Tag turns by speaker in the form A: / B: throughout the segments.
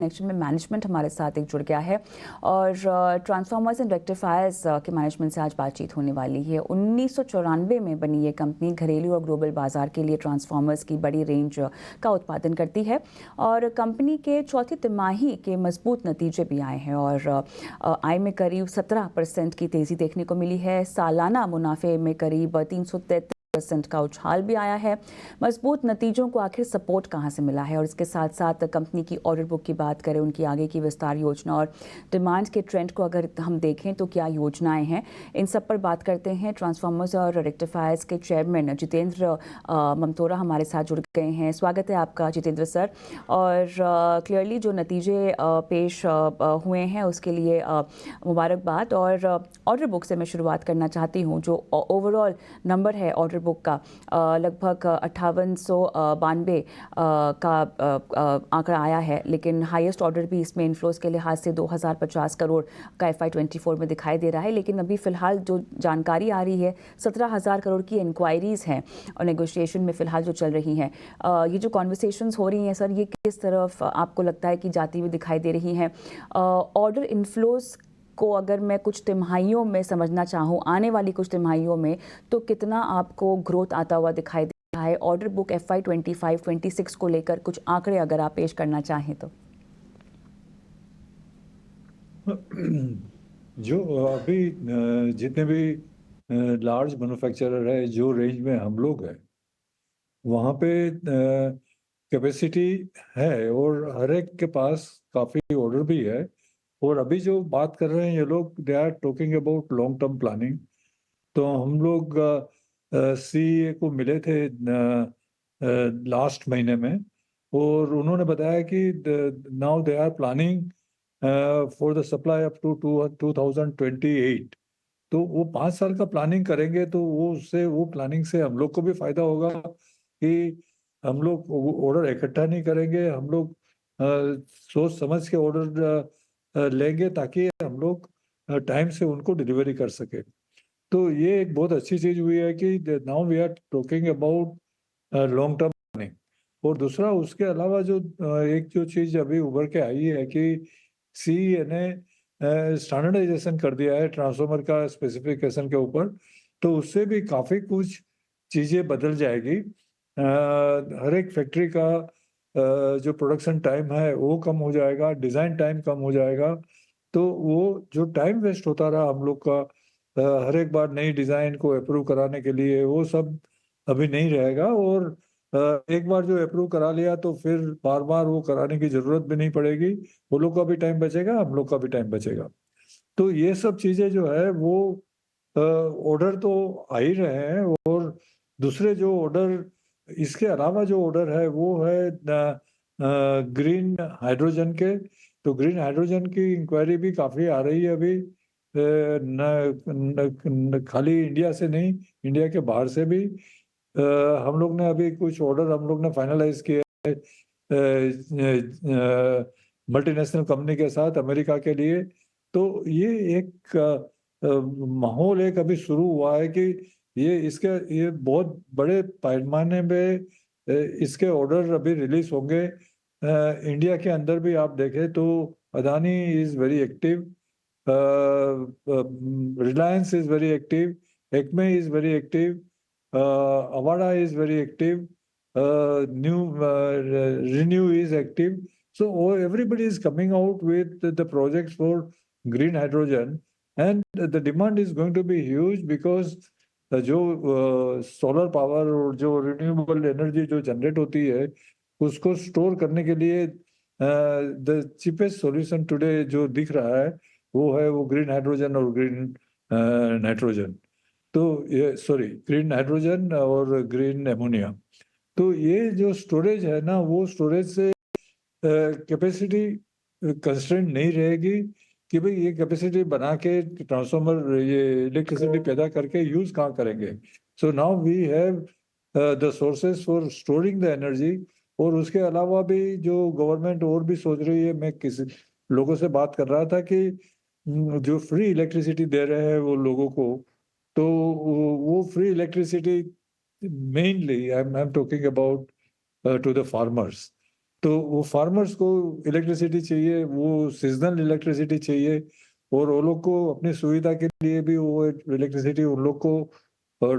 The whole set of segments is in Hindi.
A: कनेक्शन में मैनेजमेंट हमारे साथ एक जुड़ गया है और ट्रांसफार्मर्स एंड रेक्टिफायर्स के मैनेजमेंट से आज बातचीत होने वाली है। 1994 में बनी ये कंपनी घरेलू और ग्लोबल बाजार के लिए ट्रांसफार्मर्स की बड़ी रेंज का उत्पादन करती है और कंपनी के चौथी तिमाही के मजबूत नतीजे भी आए हैं और आय में करीब 17% की तेज़ी देखने को मिली है। सालाना मुनाफे में करीब 333% का उछाल भी आया है। मजबूत नतीजों को आखिर सपोर्ट कहां से मिला है और इसके साथ साथ कंपनी की ऑर्डर बुक की बात करें, उनकी आगे की विस्तार योजना और डिमांड के ट्रेंड को अगर हम देखें तो क्या योजनाएं हैं, इन सब पर बात करते हैं। ट्रांसफार्मर्स और रेक्टिफायर्स के चेयरमैन जितेंद्र ममतोरा हमारे साथ जुड़ गए हैं। स्वागत है आपका जितेंद्र सर। और क्लियरली जो नतीजे पेश हुए हैं उसके लिए मुबारकबाद। और ऑर्डर बुक से मैं शुरुआत करना चाहती हूँ। जो ओवरऑल नंबर है ऑर्डर बुक का लगभग 5892 का आंकड़ा आया है, लेकिन हाईएस्ट ऑर्डर भी इसमें इनफ्लोज के लिहाज से 2050 करोड़ का FY24 में दिखाई दे रहा है। लेकिन अभी फिलहाल जो जानकारी आ रही है 17,000 करोड़ की इंक्वायरीज हैं और नेगोशिएशन में फिलहाल जो चल रही हैं। ये जो कॉन्वर्सेशंस हो रही हैं सर, ये किस तरफ आपको लगता है कि जाती हुई दिखाई दे रही हैं? ऑर्डर इनफ्लोज को अगर मैं कुछ तिमाहियों में समझना चाहूँ, आने वाली कुछ तिमाहियों में, तो कितना आपको ग्रोथ आता हुआ दिखाई दे रहा है? ऑर्डर बुक FY25-26 को लेकर कुछ आंकड़े अगर आप पेश करना चाहें तो।
B: जो अभी जितने भी लार्ज मैन्युफैक्चरर है, जो रेंज में हम लोग हैं वहाँ पे कैपेसिटी है और हर एक के पास काफ़ी ऑर्डर भी है। और अभी जो बात कर रहे हैं ये लोग, they are talking about long term planning. तो हम लोग CA को मिले थे लास्ट महीने में और उन्होंने बताया कि now they are planning for the supply up to 2028। तो वो 5 साल का प्लानिंग करेंगे, तो वो प्लानिंग से हम लोग को भी फायदा होगा कि हम लोग ऑर्डर इकट्ठा नहीं करेंगे, हम लोग सोच समझ के ऑर्डर लेंगे ताकि हम लोग टाइम से उनको डिलीवरी कर सके। तो ये एक बहुत अच्छी चीज हुई है कि now we are talking about long term planning. और दूसरा उसके अलावा जो एक जो चीज अभी उभर के आई है कि CE ने स्टैंडर्डाइजेशन कर दिया है ट्रांसफार्मर का स्पेसिफिकेशन के ऊपर। तो उससे भी काफी कुछ चीजें बदल जाएगी। हर एक फैक्ट्री का जो प्रोडक्शन टाइम है वो कम हो जाएगा, डिजाइन टाइम कम हो जाएगा। तो वो जो टाइम वेस्ट होता रहा हम लोग का हर एक बार नई डिजाइन को अप्रूव कराने के लिए, वो सब अभी नहीं रहेगा। और एक बार जो अप्रूव करा लिया तो फिर बार बार वो कराने की जरूरत भी नहीं पड़ेगी। वो लोग का भी टाइम बचेगा, हम लोग का भी टाइम बचेगा। तो ये सब चीजें जो है वो ऑर्डर तो आ ही रहे हैं। और दूसरे जो ऑर्डर, इसके अलावा जो ऑर्डर है वो है ग्रीन हाइड्रोजन के। तो ग्रीन हाइड्रोजन की इंक्वायरी भी काफी आ रही है अभी, खाली इंडिया से नहीं, इंडिया के बाहर से भी। हम लोग ने अभी कुछ ऑर्डर हम लोग ने फाइनलाइज किए मल्टीनेशनल कंपनी के साथ अमेरिका के लिए। तो ये एक माहौल एक अभी शुरू हुआ है कि ये बहुत बड़े पैमाने में इसके ऑर्डर अभी रिलीज होंगे। इंडिया के अंदर भी आप देखें तो Adani is very active, Reliance is very active, Acme is very active, Avada is very active, Renew is active. So everybody is coming out with the projects for green hydrogen, and the demand is going to be huge because जो सोलर पावर और जो रिन्यूएबल एनर्जी जो जनरेट होती है उसको स्टोर करने के लिए द चीपेस्ट सॉल्यूशन टुडे जो दिख रहा है वो ग्रीन हाइड्रोजन और ग्रीन नाइट्रोजन। तो ये सॉरी ग्रीन हाइड्रोजन और ग्रीन एमोनिया। तो ये जो स्टोरेज है ना, वो स्टोरेज से कैपेसिटी कंस्ट्रेंट नहीं रहेगी कि भाई ये कैपेसिटी बना के ट्रांसफार्मर ये इलेक्ट्रिसिटी पैदा करके यूज कहाँ करेंगे। So now we have the sources for storing the energy. और उसके अलावा भी जो गवर्नमेंट और भी सोच रही है, मैं किसी लोगों से बात कर रहा था कि जो फ्री इलेक्ट्रिसिटी दे रहे हैं वो लोगों को, तो वो free electricity mainly I am talking about to the farmers. तो वो फार्मर्स को इलेक्ट्रिसिटी चाहिए, वो सीजनल इलेक्ट्रिसिटी चाहिए, और वो लोग को अपनी सुविधा के लिए भी वो इलेक्ट्रिसिटी उन लोग को और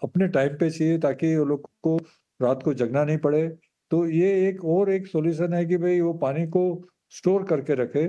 B: अपने टाइम पे चाहिए, ताकि वो लोग को रात को जगना नहीं पड़े। तो ये एक सॉल्यूशन है कि भाई वो पानी को स्टोर करके रखे,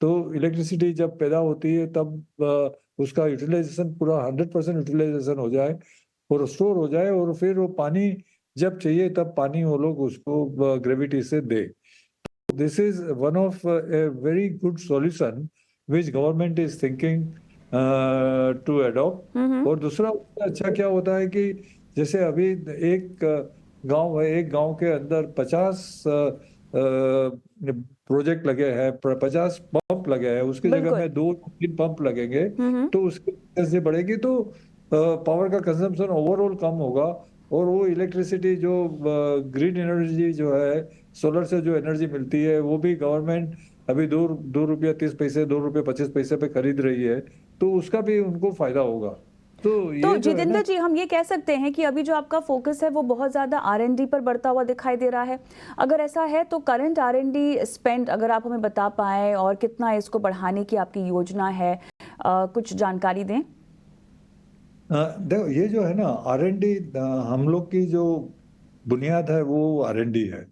B: तो इलेक्ट्रिसिटी जब पैदा होती है तब उसका यूटिलाइजेशन पूरा 100% यूटिलाइजेशन हो जाए और स्टोर हो जाए, और फिर वो पानी जब चाहिए तब पानी वो लोग उसको ग्रेविटी से दे। This is one of a very good solution which government is thinking to adopt।
A: हम्म।
B: और दूसरा उससे अच्छा क्या होता है कि जैसे अभी एक गांव है, एक गांव के अंदर 50 प्रोजेक्ट लगे हैं, 50 पंप लगे हैं, उसकी जगह
A: बिल्कुल।
B: में 2-3 पंप लगेंगे,
A: हम्म।
B: तो उसकी वजह से बढ़ेगी, तो पावर का कंजम्पशन ओवरऑल कम होगा। और वो इलेक्ट्रिसिटी जो ग्रीन एनर्जी जो है, सोलर से जो एनर्जी मिलती है, वो भी गवर्नमेंट अभी 2 रुपया 30 पैसे, 2 रुपये 25 पैसे पे खरीद रही है, तो उसका भी उनको फायदा होगा। तो
A: तो
B: ये जो है ना,
A: जितेंद्र जी, हम ये कह सकते हैं कि अभी जो आपका फोकस है वो बहुत ज़्यादा R&D पर बढ़ता हुआ दिखाई दे रहा है। अगर ऐसा है तो करंट R&D स्पेंड अगर आप हमें बता पाएं और कितना इसको बढ़ाने की आपकी योजना है, कुछ जानकारी दें।
B: देखो ये जो है ना R&D, हम लोग की जो बुनियाद है वो R&D है।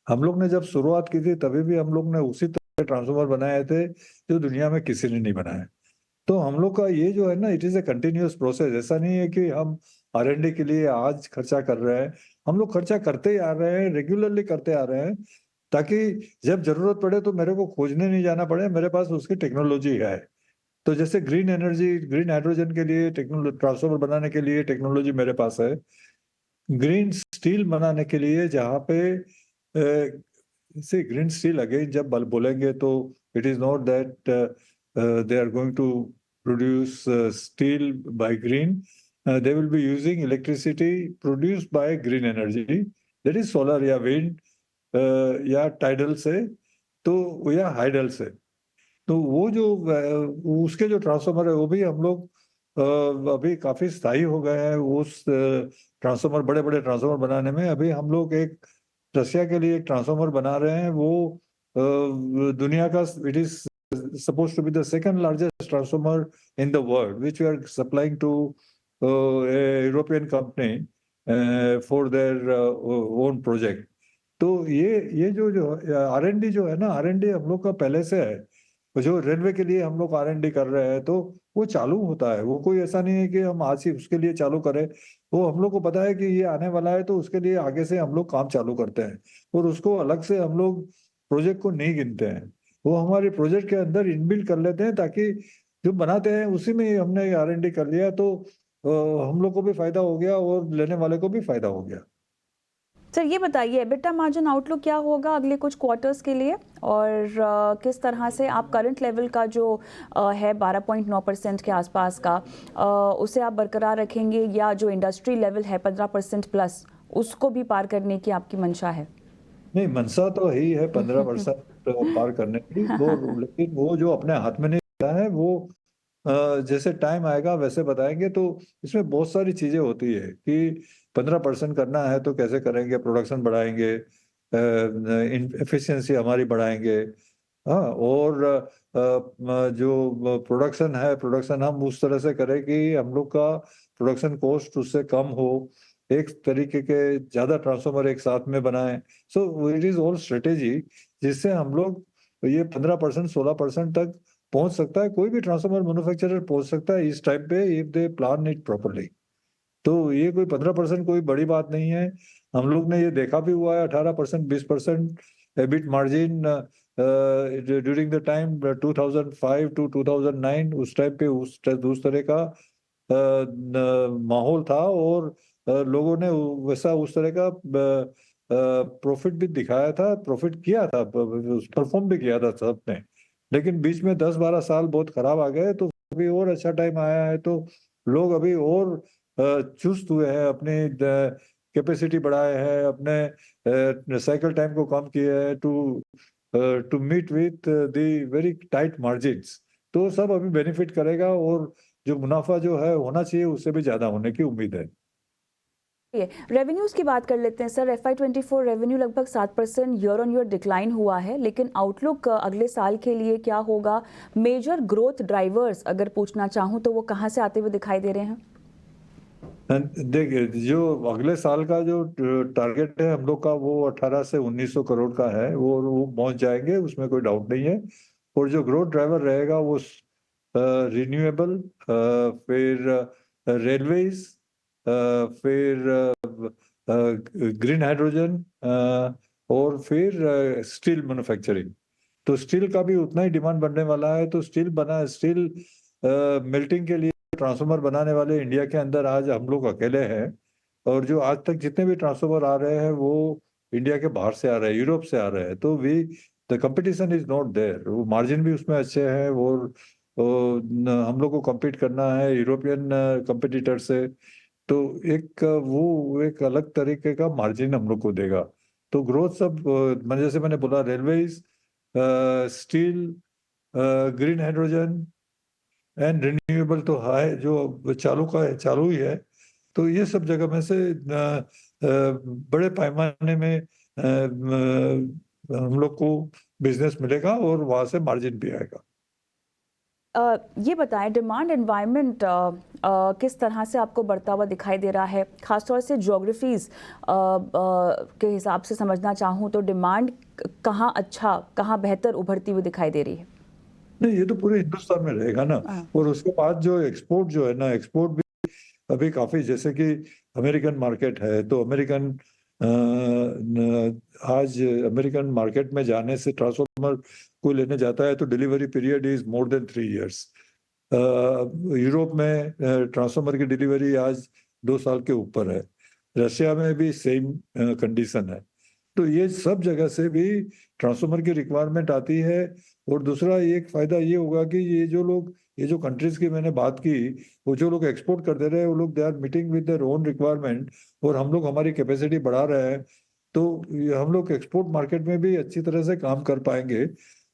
B: हम लोग ने जब शुरुआत की थी तभी भी हम लोग ने उसी तरह के ट्रांसफार्मर बनाए थे जो दुनिया में किसी ने नहीं बनाए। तो हम लोग का ये जो है ना, it is a continuous process. ऐसा नहीं है कि हम R&D के लिए आज खर्चा कर रहे हैं, हम लोग खर्चा करते ही आ रहे हैं, रेगुलरली करते आ रहे हैं, ताकि जब जरूरत पड़े तो मेरे को खोजने नहीं जाना पड़े, मेरे पास उसकी टेक्नोलॉजी है। तो जैसे ग्रीन एनर्जी, ग्रीन हाइड्रोजन के लिए टेक्नोलॉजी, ट्रांसफार्मर बनाने के लिए टेक्नोलॉजी मेरे पास है। ग्रीन स्टील बनाने के लिए जहाँ पे से ग्रीन स्टील अगेन जब बोलेंगे तो it is not that they are going to produce steel by green, they will be using electricity produced by green energy, that is solar या विंड या टाइडल से, तो या हाइडल से। तो वो जो उसके जो ट्रांसफार्मर है वो भी हम लोग अभी काफी स्थायी हो गए हैं उस ट्रांसफार्मर, बड़े बड़े ट्रांसफार्मर बनाने में। अभी हम लोग एक रशिया के लिए एक ट्रांसफार्मर बना रहे हैं, वो दुनिया का, it is supposed to be the second largest transformer in the world, which we are supplying to a European company for their own project। तो ये जो R&D जो है ना, R&D हम लोग का पहले से है। जो रेलवे के लिए हम लोग R&D कर रहे हैं तो वो चालू होता है, वो कोई ऐसा नहीं है कि हम आज ही उसके लिए चालू करें। वो हम लोग को पता है कि ये आने वाला है, तो उसके लिए आगे से हम लोग काम चालू करते हैं, और उसको अलग से हम लोग प्रोजेक्ट को नहीं गिनते हैं, वो हमारे प्रोजेक्ट के अंदर इनबिल्ट कर लेते हैं, ताकि जो बनाते हैं उसी में ही हमने R&D कर लिया, तो हम लोग को भी फायदा हो गया और लेने वाले को भी फायदा हो गया।
A: सर ये बताइए, एबिटा मार्जिन आउटलुक क्या होगा अगले कुछ क्वार्टर्स के लिए, और किस तरह से आप करंट लेवल का जो है 12.9% के आसपास का, उसे आप बरकरार रखेंगे, या जो इंडस्ट्री लेवल है 15% प्लस, उसको भी पार करने की आपकी मंशा है?
B: नहीं, मनसा तो ही है 15% पार करने की, वो लेकिन वो जो अपने हाथ में नहीं होता है वो जैसे टाइम आएगा वैसे बताएंगे। तो इसमें बहुत सारी चीजें होती है कि 15% करना है तो कैसे करेंगे, प्रोडक्शन बढ़ाएंगे, एफिशिएंसी हमारी बढ़ाएंगे। हाँ, और जो प्रोडक्शन है, प्रोडक्शन हम उस तरह से करें कि हम लोग का प्रोडक्शन कॉस्ट उससे कम हो, एक तरीके के ज्यादा ट्रांसफॉर्मर एक साथ में बनाएं। So it is all strategy, जिससे हम लोग ये 15% 16% तक पहुंच सकता है। कोई भी ट्रांसफॉर्मर मैन्युफैक्चरर पहुंच सकता है इस टाइम पे, if they plan it properly. तो ये कोई 15% कोई बड़ी बात नहीं है। हम लोग ने ये देखा भी हुआ है, 18% 20% EBIT margin during the time 2005 to 2009। उस टाइम पे उस तरह का माहौल था, और लोगों ने वैसा उस तरह का प्रॉफिट भी दिखाया था, प्रॉफिट किया था, परफॉर्म भी किया था सबने। लेकिन बीच में 10-12 साल बहुत खराब आ गए, तो अभी और अच्छा टाइम आया है, तो लोग अभी और चुस्त हुए हैं, अपनी कैपेसिटी बढ़ाए हैं, अपने साइकिल टाइम को कम किया है, to meet with the very tight margins. तो सब अभी बेनिफिट करेगा, और जो मुनाफा जो है होना चाहिए उससे भी ज्यादा होने की उम्मीद है।
A: रेवेन्यूज़ की बात कर लेते हैं सर। FY24 रेवेन्यू लगभग 7% ईयर ऑन ईयर डिक्लाइन हुआ है, लेकिन आउटलुक अगले साल के लिए क्या होगा? मेजर ग्रोथ ड्राइवर्स अगर पूछना चाहूँ तो वो कहाँ से आते हुए दिखाई दे रहे हैं?
B: देखिए, जो अगले साल का जो टारगेट है हम लोग का, वो 18 से 1900 करोड़ का है। वो पहुंच जाएंगे, उसमें कोई डाउट नहीं है। और जो ग्रोथ ड्राइवर रहेगा वो रिन्यूएबल, फिर रेलवेज, फिर ग्रीन हाइड्रोजन, और फिर स्टील मैन्युफैक्चरिंग। तो स्टील का भी उतना ही डिमांड बढ़ने वाला है। तो स्टील मेल्टिंग के लिए ट्रांसफार्मर बनाने वाले इंडिया के अंदर आज हम लोग अकेले हैं। और जो आज तक जितने भी ट्रांसफार्मर आ रहे हैं वो इंडिया के बाहर से आ रहे हैं, यूरोप से आ रहे हैं। तो the competition is not there. वो मार्जिन भी उसमें अच्छे हैं। हम लोग को compete करना है यूरोपियन कंपटीटर से। तो वो एक अलग तरीके का मार्जिन हम लोग को देगा। तो ग्रोथ सब जैसे मैंने बोला, railways, steel, green hydrogen and renewable तो है, जो चालू का है, चालू ही है। तो ये सब जगह में से बड़े पैमाने में हम लोग को बिजनेस मिलेगा और वहां से मार्जिन भी आएगा।
A: ये बताएं, डिमांड एनवायरनमेंट किस तरह से आपको बढ़ता हुआ दिखाई दे रहा है? खासतौर से ज्योग्राफीज के हिसाब से समझना चाहूँ तो डिमांड कहाँ बेहतर उभरती हुई दिखाई दे रही है?
B: नहीं, ये तो पूरे हिंदुस्तान में रहेगा ना। और उसके बाद जो एक्सपोर्ट जो है ना, एक्सपोर्ट भी अभी काफी, जैसे कि अमेरिकन मार्केट है, तो आज अमेरिकन मार्केट में जाने से, ट्रांसफार्मर को लेने जाता है तो delivery period is more than 3 years। Europe में ट्रांसफार्मर की डिलीवरी आज 2 साल के ऊपर है। रशिया में भी सेम कंडीशन है। तो ये सब जगह से भी ट्रांसफार्मर की रिक्वायरमेंट आती है। और दूसरा एक फायदा ये होगा कि ये जो कंट्रीज की मैंने बात की, वो जो लोग एक्सपोर्ट कर दे रहे हैं, वो लोग they are meeting with their own requirement. और हम लोग हमारी कैपेसिटी बढ़ा रहे हैं। तो हम लोग एक्सपोर्ट मार्केट में भी अच्छी तरह से काम कर पाएंगे।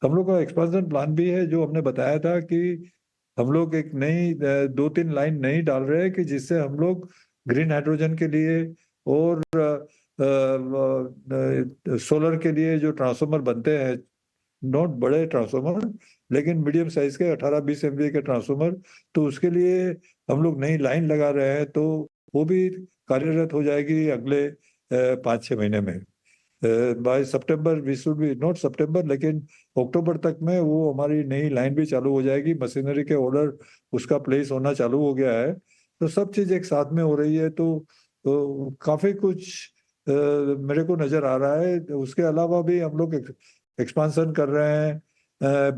B: हम लोग का एक्सपेंशन प्लान भी है, जो हमने बताया था कि हम लोग एक नई 2-3 लाइन नई डाल रहे हैं, कि जिससे हम लोग ग्रीन हाइड्रोजन के लिए और सोलर के लिए जो ट्रांसफार्मर बनते हैं, नॉट बड़े ट्रांसफार्मर लेकिन मीडियम साइज के 18-20 MVA के ट्रांसफार्मर, तो उसके लिए हम लोग नई लाइन लगा रहे हैं। तो वो भी कार्यरत हो जाएगी अगले 5-6 महीने में। By September, we should be not September लेकिन अक्टूबर तक में वो हमारी नई लाइन भी चालू हो जाएगी। मशीनरी के ऑर्डर उसका प्लेस होना चालू हो गया है। तो सब चीज एक साथ में हो रही है। तो काफी कुछ मेरे को नजर आ रहा है। उसके अलावा भी हम लोग एक्सपांसन कर रहे हैं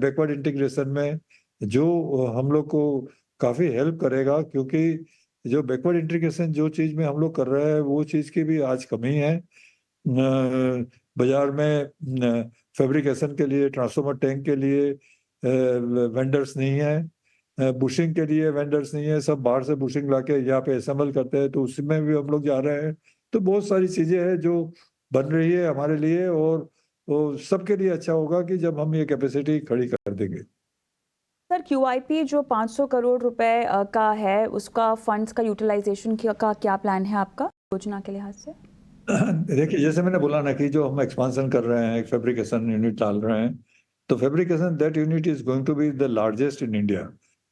B: बैकवर्ड इंटीग्रेशन में, जो हम लोग को काफी हेल्प करेगा। क्योंकि जो बैकवर्ड इंटीग्रेशन जो चीज में हम लोग कर रहे हैं, वो चीज की भी आज कमी है। बाजार में फैब्रिकेशन के लिए, ट्रांसफार्मर टैंक के लिए वेंडर्स नहीं है, बुशिंग के लिए वेंडर्स नहीं है। सब बाहर से बुशिंग लाके यहाँ पे असेंबल करते हैं। तो उसमें भी हम लोग जा रहे हैं। तो बहुत सारी चीजें हैं जो बन रही है हमारे लिए। और वो सबके लिए अच्छा होगा कि जब हम ये कैपेसिटी खड़ी कर देंगे।
A: सर, QIP जो 500 करोड़ रुपए का है, उसका फंड्स का यूटिलाइजेशन का क्या प्लान है आपका योजना के लिहाज से?
B: देखिए, जैसे मैंने बोला ना कि जो हम एक्सपांशन कर रहे हैं, एक फैब्रिकेशन यूनिट डाल रहे हैं, तो fabrication that unit is going to be the largest in India.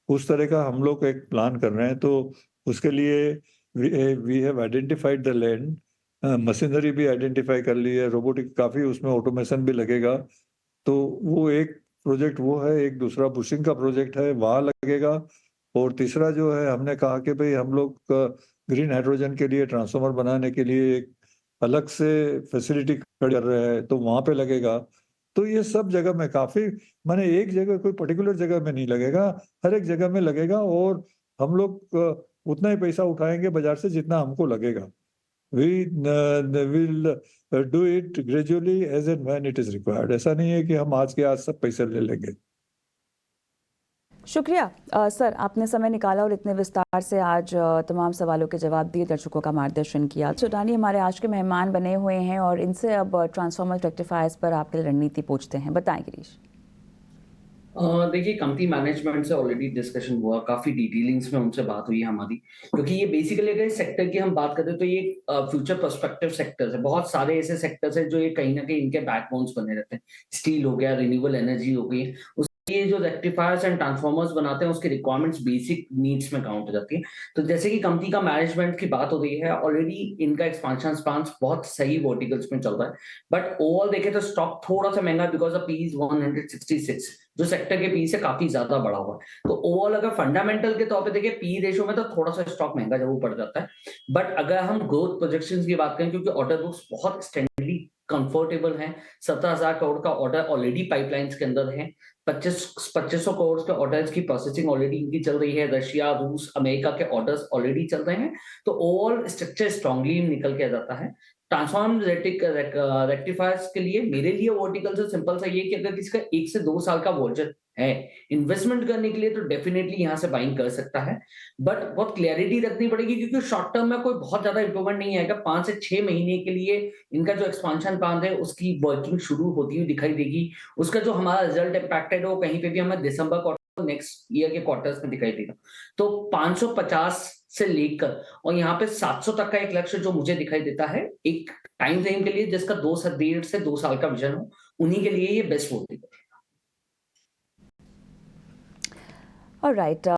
B: उस तरह का हम लोग एक प्लान कर रहे हैं। तो उसके लिए we have identified the land, machinery भी आइडेंटिफाई कर ली है, रोबोटिक काफी उसमें ऑटोमेशन भी लगेगा। तो वो एक प्रोजेक्ट वो है। एक दूसरा बुशिंग का प्रोजेक्ट है, वहां लगेगा। और तीसरा जो है, हमने कहा कि भाई हम लोग ग्रीन हाइड्रोजन के लिए, ट्रांसफार्मर बनाने के लिए एक अलग से फैसिलिटी खड़ी कर रहे हैं, तो वहां पे लगेगा। तो ये सब जगह में काफी, माने एक जगह, कोई पर्टिकुलर जगह में नहीं लगेगा, हर एक जगह में लगेगा। और हम लोग उतना ही पैसा उठाएंगे बाजार से जितना हमको लगेगा। We will do it gradually as and when it is required. ऐसा नहीं है कि हम आज के आज सब पैसे ले लेंगे।
A: शुक्रिया सर, आपने समय निकाला और इतने विस्तार से आज तमाम सवालों के जवाब दिए, दर्शकों का मार्गदर्शन किया। सुडानी हमारे आज के मेहमान बने हुए हैं और इनसे अब ट्रांसफार्मर रेक्टिफायर्स पर आपकी रणनीति पूछते हैं। बताएं गिरीश।
C: देखिए कंपनी मैनेजमेंट से ऑलरेडी डिस्कशन हुआ, काफ़ी डिटेलिंग्स में उनसे बात हुई है हमारी, क्योंकि ये बेसिकली अगर इस सेक्टर की हम बात करें तो ये फ्यूचर पर्सपेक्टिव सेक्टर्स है। बहुत सारे ऐसे सेक्टर्स हैं जो ये कहीं न कहीं इनके बैकबोन्स बने रहते हैं। स्टील हो गया, रिन्यूएबल एनर्जी हो गई, उसके लिए जो रेक्टिफायर्स एंड ट्रांसफार्मर्स बनाते हैं उसकी रिक्वायरमेंट्स बेसिक नीड्स में काउंट हो जाती है। तो जैसे कि कंपनी का मैनेजमेंट की बात हो रही है, ऑलरेडी इनका एक्सपेंशन प्लान्स बहुत सही वर्टिकल्स में चल रहा है। बट ओवरऑल देखें तो स्टॉक थोड़ा-सा महँगा है बिकॉज़ ऑफ पी इज़ 166, जो सेक्टर के पी से काफ़ी ज़्यादा बढ़ा हुआ है। तो ओवरऑल अगर फंडामेंटल के तौर पे देखें पी रेशियो में तो थोड़ा-सा स्टॉक महँगा ज़रूर पड़ जाता है। बट अगर हम ग्रोथ प्रोजेक्शंस की बात करें, क्योंकि ऑर्डर बुक्स बहुत स्टैंडर्डली कंफर्टेबल हैं, 17,000 करोड़ का ऑर्डर ऑलरेडी पाइपलाइंस के अंदर है। 2500 करोड़ के ऑर्डर्स की प्रोसेसिंग ऑलरेडी इनकी चल रही है। रशिया, रूस, अमेरिका के ऑर्डर्स ऑलरेडी चल रहे हैं। तो ओवरऑल स्ट्रक्चर स्ट्रांगली निकल के आ जाता है। ट्रांसफॉर्म रेक्टिफायर्स के लिए मेरे लिए वर्टिकल से सिंपल सा ये है कि अगर किसी का 1 से 2 साल का बजट है इन्वेस्टमेंट करने के लिए तो डेफिनिटली यहाँ से बाइंग कर सकता है। बट बहुत क्लैरिटी रखनी पड़ेगी क्योंकि शॉर्ट टर्म में कोई बहुत ज़्यादा इम्प्रूवमेंट नहीं आएगा। 5 से 6 महीने के लिए इनका जो एक्सपेंशन प्लान है उसकी वर्किंग शुरू होती हुई दिखाई देगी। उसका जो हमारा रिजल्ट इम्पैक्टेड है वो कहीं पे भी हमें दिसंबर क्वार्टर नेक्स्ट ईयर के क्वार्टर्स में दिखाई देगा। तो 550 से लेकर और यहाँ पे 700 तक का एक लक्ष्य जो मुझे दिखाई देता है, एक टाइम फ्रेम के लिए जिसका 2 से डेढ़ से 2 साल का विज़न हो, उन्हीं के लिए ये बेस्ट होती है।
A: ऑलराइट।